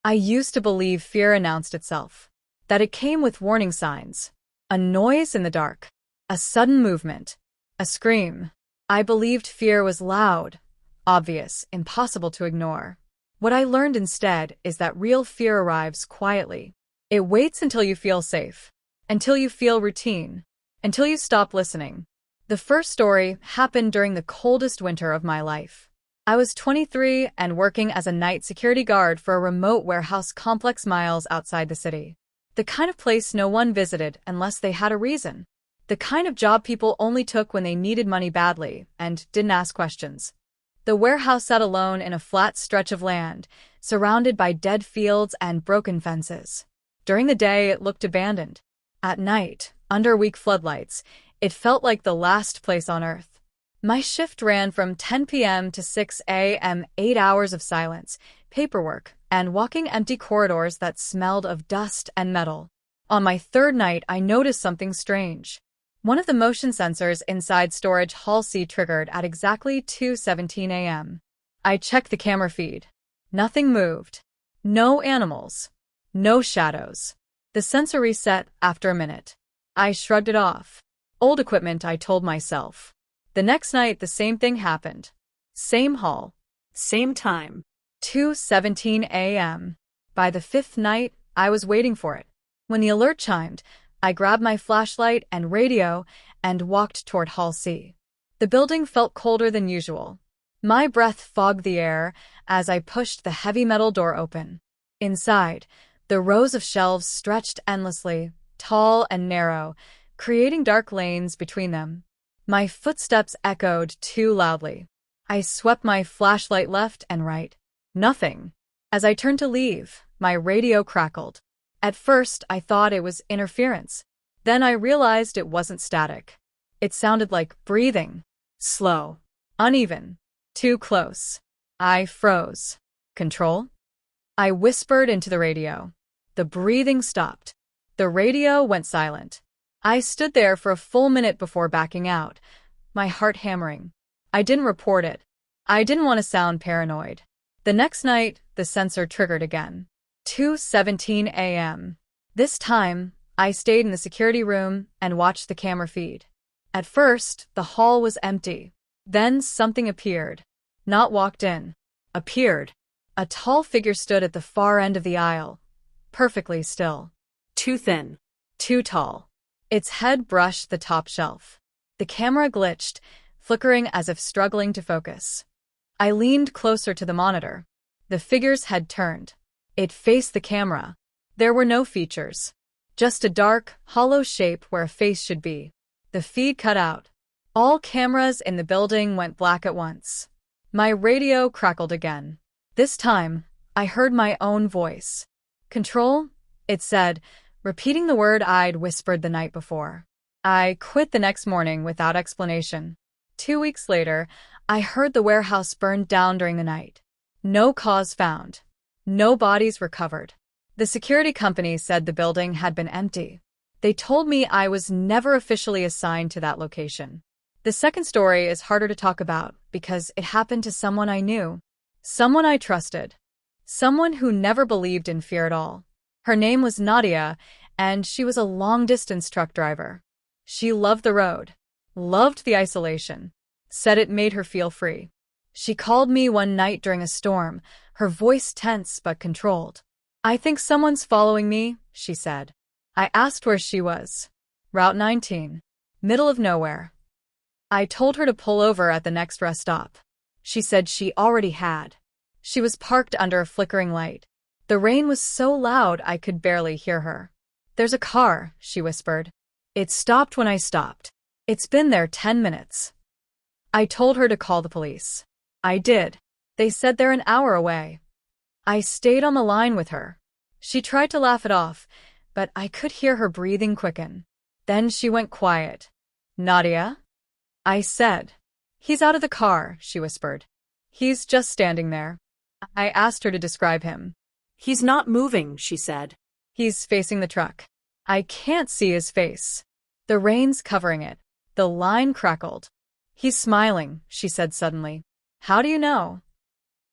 I used to believe fear announced itself, that it came with warning signs. A noise in the dark, a sudden movement, a scream. I believed fear was loud, obvious, impossible to ignore. What I learned instead is that real fear arrives quietly. It waits until you feel safe, until you feel routine, until you stop listening. The first story happened during the coldest winter of my life. I was 23 and working as a night security guard for a remote warehouse complex miles outside the city. The kind of place no one visited unless they had a reason. The kind of job people only took when they needed money badly and didn't ask questions. The warehouse sat alone in a flat stretch of land, surrounded by dead fields and broken fences. During the day, it looked abandoned. At night, under weak floodlights, it felt like the last place on earth. My shift ran from 10 p.m. to 6 a.m., 8 hours of silence, paperwork, and walking empty corridors that smelled of dust and metal. On my third night, I noticed something strange. One of the motion sensors inside storage hall C triggered at exactly 2:17 a.m. I checked the camera feed. Nothing moved. No animals. No shadows. The sensor reset after a minute. I shrugged it off. Old equipment, I told myself. The next night, the same thing happened. Same hall. Same time. 2:17 a.m. By the fifth night, I was waiting for it. When the alert chimed, I grabbed my flashlight and radio and walked toward Hall C. The building felt colder than usual. My breath fogged the air as I pushed the heavy metal door open. Inside, the rows of shelves stretched endlessly, tall and narrow, creating dark lanes between them. My footsteps echoed too loudly. I swept my flashlight left and right. Nothing. As I turned to leave, my radio crackled. At first, I thought it was interference. Then I realized it wasn't static. It sounded like breathing. Slow. Uneven. Too close. I froze. Control? I whispered into the radio. The breathing stopped. The radio went silent. I stood there for a full minute before backing out, my heart hammering. I didn't report it. I didn't want to sound paranoid. The next night, the sensor triggered again. 2:17 a.m. This time, I stayed in the security room and watched the camera feed. At first, the hall was empty. Then something appeared. Not walked in. Appeared. A tall figure stood at the far end of the aisle. Perfectly still. Too thin. Too tall. Its head brushed the top shelf. The camera glitched, flickering as if struggling to focus. I leaned closer to the monitor. The figure's head turned. It faced the camera. There were no features. Just a dark, hollow shape where a face should be. The feed cut out. All cameras in the building went black at once. My radio crackled again. This time, I heard my own voice. Control? It said, repeating the word I'd whispered the night before. I quit the next morning without explanation. 2 weeks later, I heard the warehouse burned down during the night. No cause found. No bodies recovered. The security company said the building had been empty. They told me I was never officially assigned to that location. The second story is harder to talk about because it happened to someone I knew. Someone I trusted. Someone who never believed in fear at all. Her name was Nadia, and she was a long-distance truck driver. She loved the road, loved the isolation, said it made her feel free. She called me one night during a storm, her voice tense but controlled. "I think someone's following me," she said. I asked where she was. Route 19. Middle of nowhere. I told her to pull over at the next rest stop. She said she already had. She was parked under a flickering light. The rain was so loud I could barely hear her. "There's a car," she whispered. "It stopped when I stopped. It's been there 10 minutes. I told her to call the police. I did. They said they're an hour away. I stayed on the line with her. She tried to laugh it off, but I could hear her breathing quicken. Then she went quiet. "Nadia?" I said. "He's out of the car," she whispered. "He's just standing there." I asked her to describe him. "He's not moving," she said. "He's facing the truck. I can't see his face. The rain's covering it." The line crackled. "He's smiling," she said suddenly. "How do you know?"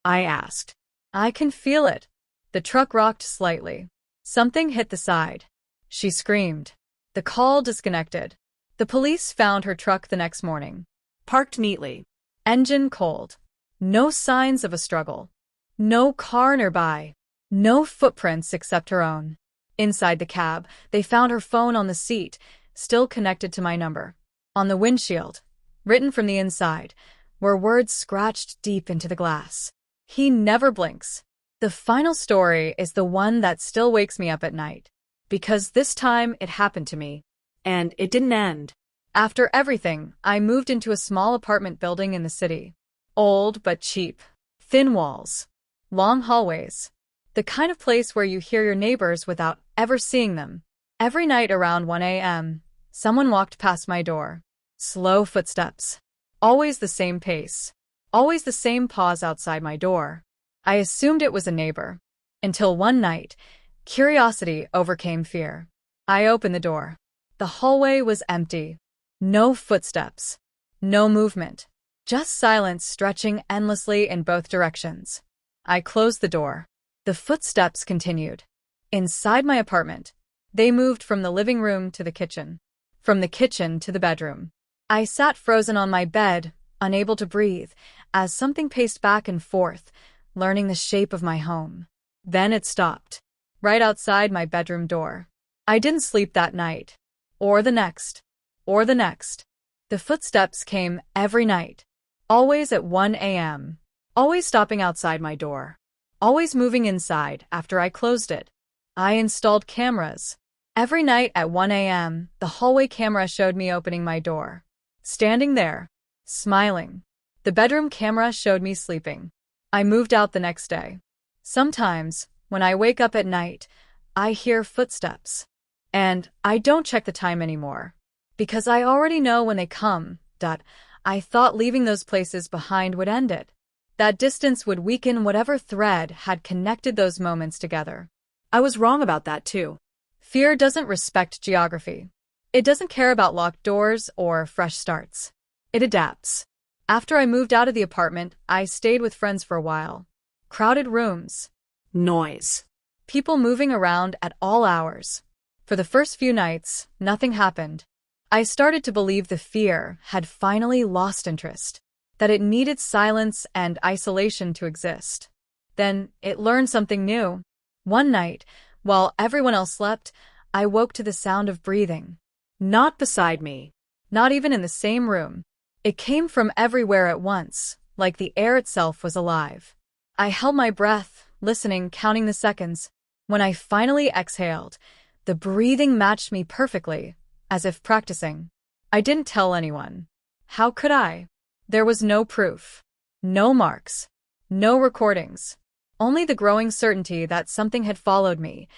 I asked. "I can feel it." The The truck rocked slightly. Something hit the side. She screamed. The call disconnected. The police found her truck the next morning. Parked neatly. Engine cold. No signs of a struggle. No car nearby. No footprints except her own. Inside the cab, they found her phone on the seat, still connected to my number. On the windshield, written from the inside, were words scratched deep into the glass. He never blinks. The final story is the one that still wakes me up at night. Because this time it happened to me. And it didn't end. After everything, I moved into a small apartment building in the city. Old but cheap. Thin walls. Long hallways. The kind of place where you hear your neighbors without ever seeing them. Every night around 1 a.m., someone walked past my door. Slow footsteps. Always the same pace. Always the same pause outside my door. I assumed it was a neighbor. Until one night, curiosity overcame fear. I opened the door. The hallway was empty. No footsteps. No movement. Just silence stretching endlessly in both directions. I closed the door. The footsteps continued. Inside my apartment, they moved from the living room to the kitchen. From the kitchen to the bedroom. I sat frozen on my bed, unable to breathe, as something paced back and forth, learning the shape of my home. Then it stopped. Right outside my bedroom door. I didn't sleep that night. Or the next. Or the next. The footsteps came every night. Always at 1 a.m. Always stopping outside my door. Always moving inside after I closed it. I installed cameras. Every night at 1 a.m., the hallway camera showed me opening my door. Standing there, smiling. The bedroom camera showed me sleeping. I moved out the next day. Sometimes, when I wake up at night, I hear footsteps. And I don't check the time anymore. Because I already know when they come. I thought leaving those places behind would end it. That distance would weaken whatever thread had connected those moments together. I was wrong about that too. Fear doesn't respect geography. It doesn't care about locked doors or fresh starts. It adapts. After I moved out of the apartment, I stayed with friends for a while. Crowded rooms. Noise. People moving around at all hours. For the first few nights, nothing happened. I started to believe the fear had finally lost interest, that it needed silence and isolation to exist. Then it learned something new. One night, while everyone else slept, I woke to the sound of breathing. Not beside me. Not even in the same room. It came from everywhere at once, like the air itself was alive. I held my breath, listening, counting the seconds. When I finally exhaled, the breathing matched me perfectly, as if practicing. I didn't tell anyone. How could I? There was no proof. No marks. No recordings. Only the growing certainty that something had followed me,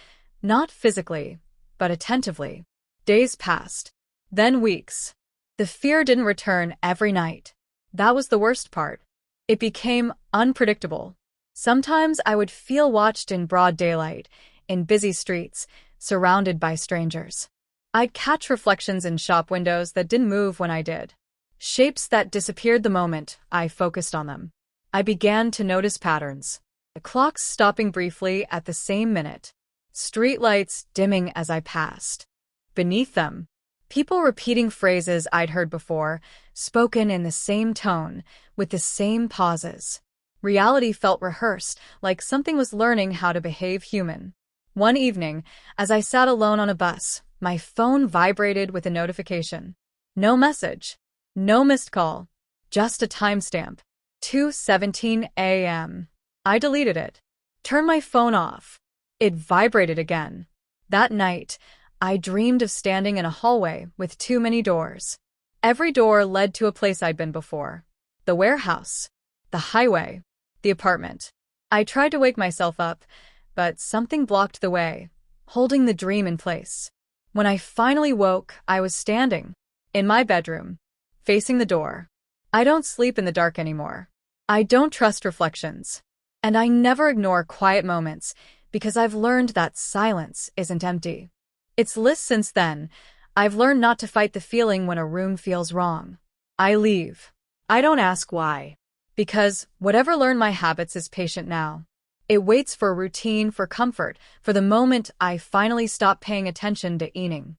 not physically, but attentively. Days passed. Then weeks. The fear didn't return every night. That was the worst part. It became unpredictable. Sometimes I would feel watched in broad daylight, in busy streets, surrounded by strangers. I'd catch reflections in shop windows that didn't move when I did. Shapes that disappeared the moment I focused on them. I began to notice patterns. The clocks stopping briefly at the same minute. Streetlights dimming as I passed. Beneath them, people repeating phrases I'd heard before, spoken in the same tone, with the same pauses. Reality felt rehearsed, like something was learning how to behave human. One evening, as I sat alone on a bus, my phone vibrated with a notification. No message. No missed call. Just a timestamp. 2:17 a.m. I deleted it. Turned my phone off. It vibrated again. That night, I dreamed of standing in a hallway with too many doors. Every door led to a place I'd been before. The warehouse. The highway. The apartment. I tried to wake myself up, but something blocked the way, holding the dream in place. When I finally woke, I was standing. In my bedroom. Facing the door. I don't sleep in the dark anymore. I don't trust reflections. And I never ignore quiet moments, because I've learned that silence isn't empty. It's less since then. I've learned not to fight the feeling when a room feels wrong. I leave. I don't ask why. Because whatever learned my habits is patient now. It waits for routine, for comfort, for the moment I finally stop paying attention to Ening.